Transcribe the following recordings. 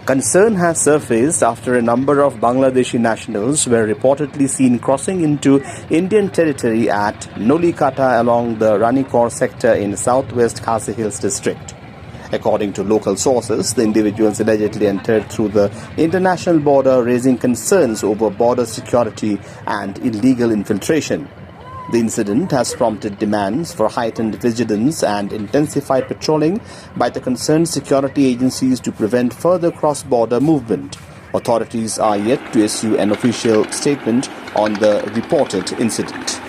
Concern has surfaced after a number of Bangladeshi nationals were reportedly seen crossing into Indian territory at Nolikata along the Ranikor sector in southwest Khasi Hills district. According to local sources, the individuals allegedly entered through the international border, raising concerns over border security and illegal infiltration. The incident has prompted demands for heightened vigilance and intensified patrolling by the concerned security agencies to prevent further cross-border movement. Authorities are yet to issue an official statement on the reported incident.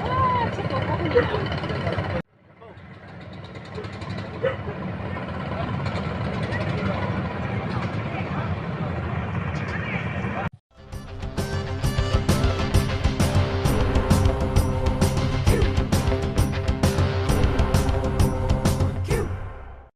아, 진짜